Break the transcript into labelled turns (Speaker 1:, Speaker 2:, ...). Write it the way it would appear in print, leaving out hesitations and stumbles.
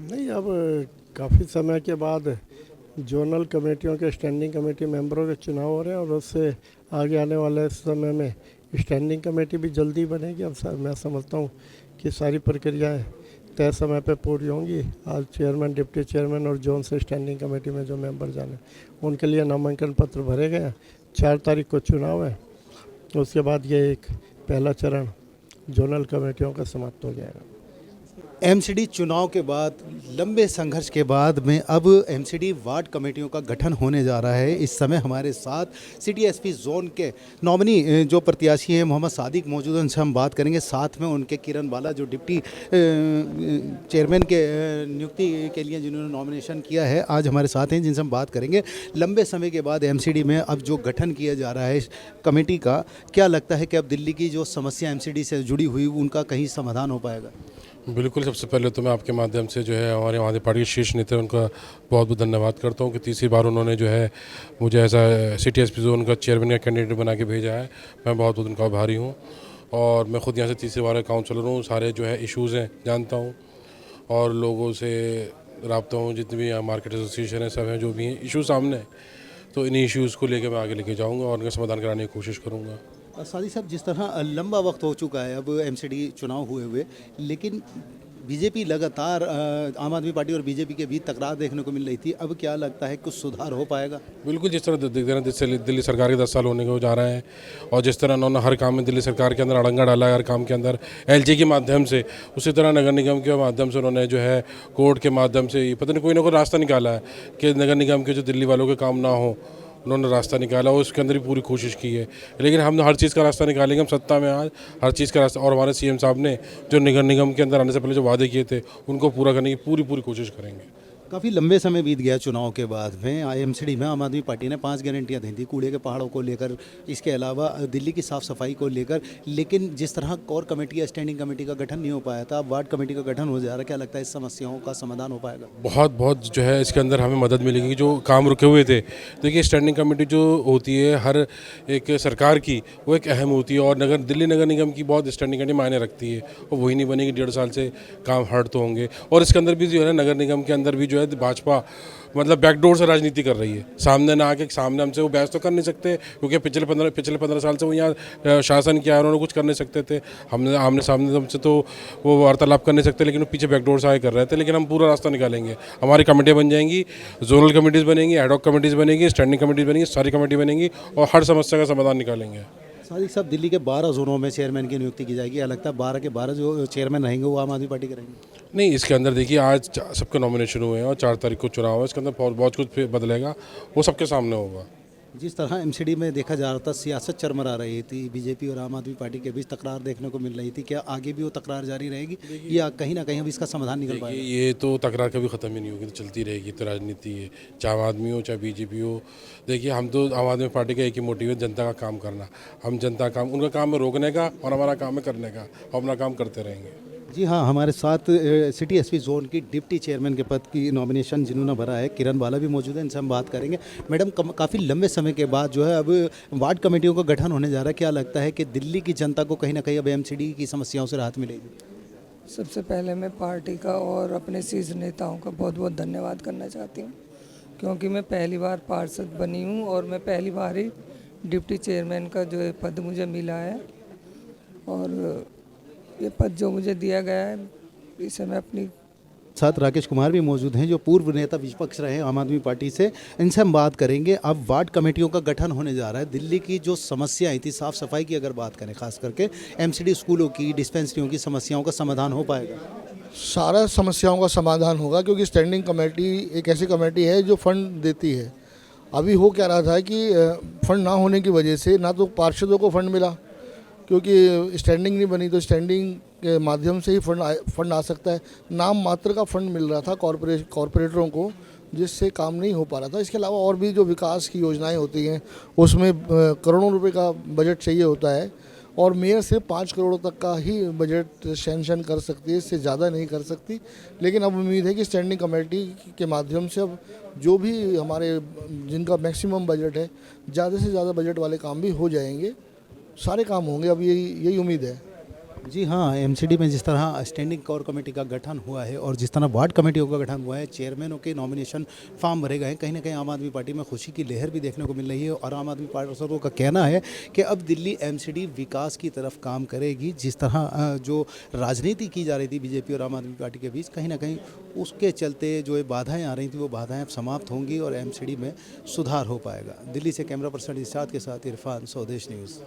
Speaker 1: नहीं, अब काफ़ी समय के बाद जोनल कमेटियों के स्टैंडिंग कमेटी मेंबरों के चुनाव हो रहे हैं और उससे आगे आने वाले समय में स्टैंडिंग कमेटी भी जल्दी बनेगी। अब मैं समझता हूँ कि सारी प्रक्रियाएं तय समय पे पूरी होंगी। आज चेयरमैन, डिप्टी चेयरमैन और जोन से स्टैंडिंग कमेटी में जो मेंबर जाने उनके लिए नामांकन पत्र भरे गए हैं। 4 तारीख को चुनाव है। उसके बाद ये एक पहला चरण जोनल कमेटियों का समाप्त हो जाएगा।
Speaker 2: एमसीडी चुनाव के बाद लंबे संघर्ष के बाद में अब एमसीडी वार्ड कमेटियों का गठन होने जा रहा है। इस समय हमारे साथ सिटी एसपी जोन के नॉमिनी जो प्रत्याशी हैं मोहम्मद सादिक मौजूद हैं, उनसे हम बात करेंगे। साथ में उनके किरण बाला जो डिप्टी चेयरमैन के नियुक्ति के लिए जिन्होंने नॉमिनेशन किया है, आज हमारे साथ हैं, जिनसे हम बात करेंगे। लंबे समय के बाद एमसीडी में अब जो गठन किया जा रहा है कमेटी का, क्या लगता है कि अब दिल्ली की जो समस्या एमसीडी से जुड़ी हुई उनका कहीं समाधान हो पाएगा?
Speaker 3: बिल्कुल, सबसे पहले तो मैं आपके माध्यम से जो है हमारे आम आदमी पार्टी के शीर्ष नेता उनका बहुत बहुत धन्यवाद करता हूँ कि तीसरी बार उन्होंने जो है मुझे ऐसा सिटी एसपी जोन का चेयरमैन का कैंडिडेट बना के भेजा है। मैं बहुत बहुत उनका आभारी हूँ और मैं खुद यहाँ से तीसरी बार काउंसलर हूँ। सारे जो है इश्यूज़ हैं जानता हूँ और लोगों से रब्ता हूँ, जितने भी मार्केट एसोसिएशन है सब हैं, जो भी हैं इशू सामने हैं, तो इन्हीं इश्यूज़ को लेकर मैं आगे लेके जाऊँगा और उनका समाधान कराने की कोशिश करूँगा।
Speaker 2: सादी साहब, जिस तरह लंबा वक्त हो चुका है अब एमसीडी चुनाव हुए, लेकिन बीजेपी लगातार आम आदमी पार्टी और बीजेपी के बीच तकरार देखने को मिल रही थी। अब क्या लगता है कुछ सुधार हो पाएगा?
Speaker 3: बिल्कुल, जिस तरह दिख रहा है दिल्ली सरकार के 10 साल होने को जा रहे हैं और जिस तरह उन्होंने हर काम में दिल्ली सरकार के अंदर अड़ंगा डाला है, हर काम के अंदर एलजी के माध्यम से, उसी तरह नगर निगम के माध्यम से उन्होंने जो है कोर्ट के माध्यम से पता नहीं कोई ना कोई रास्ता निकाला है कि नगर निगम के जो दिल्ली वालों के काम ना हो, उन्होंने रास्ता निकाला और उसके अंदर भी पूरी कोशिश की है। लेकिन हम हर चीज़ का रास्ता निकालेंगे, हम सत्ता में आज हर चीज़ का रास्ता, और हमारे सीएम साहब ने जो नगर निगम के अंदर आने से पहले जो वादे किए थे उनको पूरा करने की पूरी कोशिश करेंगे।
Speaker 2: काफ़ी लंबे समय बीत गया चुनाव के बाद में। एमसीडी में आम आदमी पार्टी ने 5 गारंटियां दी थी कूड़े के पहाड़ों को लेकर, इसके अलावा दिल्ली की साफ़ सफाई को लेकर, लेकिन जिस तरह कोर कमेटी या स्टैंडिंग कमेटी का गठन नहीं हो पाया था, वार्ड कमेटी का गठन हो जा रहा है, क्या लगता है इस समस्याओं का समाधान हो पाएगा?
Speaker 3: बहुत जो है इसके अंदर हमें मदद मिलेगी। जो काम रुके हुए थे, देखिए स्टैंडिंग कमेटी जो होती है हर एक सरकार की, वो एक अहम होती है और दिल्ली नगर निगम की बहुत स्टैंडिंग कमेटी मायने रखती है और वही नहीं बनेगी। 1.5 साल से काम हर्ट तो होंगे और इसके अंदर भी जो है नगर निगम के अंदर भी जो है भाजपा मतलब बैकडोर से राजनीति कर रही है। सामने ना आके सामने हमसे वो बहस तो कर नहीं सकते क्योंकि पिछले 15 साल से वो यहाँ शासन किया है, उन्होंने कुछ कर नहीं सकते थे। हमने आमने सामने हमसे तो वो वार्तालाप कर नहीं सकते, लेकिन वो पीछे बैकडोर से आगे कर रहे थे। लेकिन हम पूरा रास्ता निकालेंगे। हमारी कमेटियाँ बन जाएंगी, जोनल कमेटीज़ बनेंगी, एडॉक कमेटीज़ बनेगी, स्टैंडिंग कमेटीज़ बनेंगी, सारी कमेटी बनेंगी और हर समस्या का समाधान निकालेंगे।
Speaker 2: सादिक साहब, दिल्ली के 12 जोनों में चेयरमैन की नियुक्ति की जाएगी। लगता है 12 के 12 जो चेयरमैन रहेंगे वो आम आदमी पार्टी के रहेंगे?
Speaker 3: नहीं, इसके अंदर देखिए आज सबके नॉमिनेशन हुए हैं और 4 तारीख को चुनाव है। इसके अंदर बहुत कुछ बदलेगा, वो सबके सामने होगा।
Speaker 2: जिस तरह एमसीडी में देखा जा रहा था, सियासत चरमरा रही थी, बीजेपी और आम आदमी पार्टी के बीच तकरार देखने को मिल रही थी, क्या आगे भी वो तकरार जारी रहेगी या कहीं ना कहीं अब इसका समाधान निकल पाएगा?
Speaker 3: ये तो तकरार कभी ख़त्म ही नहीं होगी, तो चलती रहेगी। तो राजनीति है, चाहे आम आदमी हो चाहे बीजेपी हो। देखिए हम तो आम आदमी पार्टी का एक ही मोटिव है, जनता का काम करना। हम जनता काम, उनका काम है रोकने का और हमारा काम है करने का। हम अपना काम करते रहेंगे।
Speaker 2: जी हाँ, हमारे साथ सिटी एसपी जोन की डिप्टी चेयरमैन के पद की नॉमिनेशन जिन्होंने भरा है, किरण बाला भी मौजूद है, इनसे हम बात करेंगे। मैडम, काफ़ी लंबे समय के बाद जो है अब वार्ड कमेटियों का गठन होने जा रहा है, क्या लगता है कि दिल्ली की जनता को कहीं ना कहीं अब एमसीडी की समस्याओं से राहत मिलेगी?
Speaker 4: सबसे पहले मैं पार्टी का और अपने शीर्ष नेताओं का बहुत बहुत धन्यवाद करना चाहती हूँ, क्योंकि मैं पहली बार पार्षद बनी हूँ और मैं पहली बार ही डिप्टी चेयरमैन का जो है पद मुझे मिला है और ये पद जो मुझे दिया गया है, इसे मैं अपनी
Speaker 2: साथ राकेश कुमार भी मौजूद हैं जो पूर्व नेता विपक्ष रहे आम आदमी पार्टी से, इनसे हम बात करेंगे। अब वार्ड कमेटियों का गठन होने जा रहा है। दिल्ली की जो समस्याएं थी, साफ़ सफाई की अगर बात करें, खास करके एमसीडी स्कूलों की, डिस्पेंसरियों की समस्याओं का समाधान हो पाएगा?
Speaker 5: सारा समस्याओं का समाधान होगा, क्योंकि स्टैंडिंग कमेटी एक ऐसी कमेटी है जो फंड देती है। अभी हो क्या रहा था कि फंड ना होने की वजह से ना तो पार्षदों को फंड मिला, क्योंकि स्टैंडिंग नहीं बनी, तो स्टैंडिंग के माध्यम से ही फंड आ सकता है। नाम मात्र का फंड मिल रहा था कॉरपोरेटरों को, जिससे काम नहीं हो पा रहा था। इसके अलावा और भी जो विकास की योजनाएं होती हैं उसमें करोड़ों रुपए का बजट चाहिए होता है और मेयर से 5 करोड़ तक का ही बजट सैंक्शन कर सकती है, इससे ज़्यादा नहीं कर सकती। लेकिन अब उम्मीद है कि स्टैंडिंग कमेटी के माध्यम से अब जो भी हमारे जिनका मैक्सिमम बजट है, ज़्यादा से ज़्यादा बजट वाले काम भी हो जाएंगे, सारे काम होंगे। अब यही उम्मीद है।
Speaker 2: जी हाँ, एमसीडी में जिस तरह स्टैंडिंग कोर कमेटी का गठन हुआ है और जिस तरह वार्ड कमेटियों का गठन हुआ है, चेयरमैनों के नॉमिनेशन फॉर्म भरे गए हैं, कहीं ना कहीं आम आदमी पार्टी में खुशी की लहर भी देखने को मिल रही है। और आम आदमी पार्षदों का कहना है कि अब दिल्ली एमसीडी विकास की तरफ काम करेगी। जिस तरह जो राजनीति की जा रही थी बीजेपी और आम आदमी पार्टी के बीच, कहीं ना कहीं उसके चलते जो ये बाधाएँ आ रही थी वो बाधाएँ अब समाप्त होंगी और एमसीडी में सुधार हो पाएगा। दिल्ली से कैमरा पर्सन इरशाद के साथ इरफान, स्वदेश न्यूज़।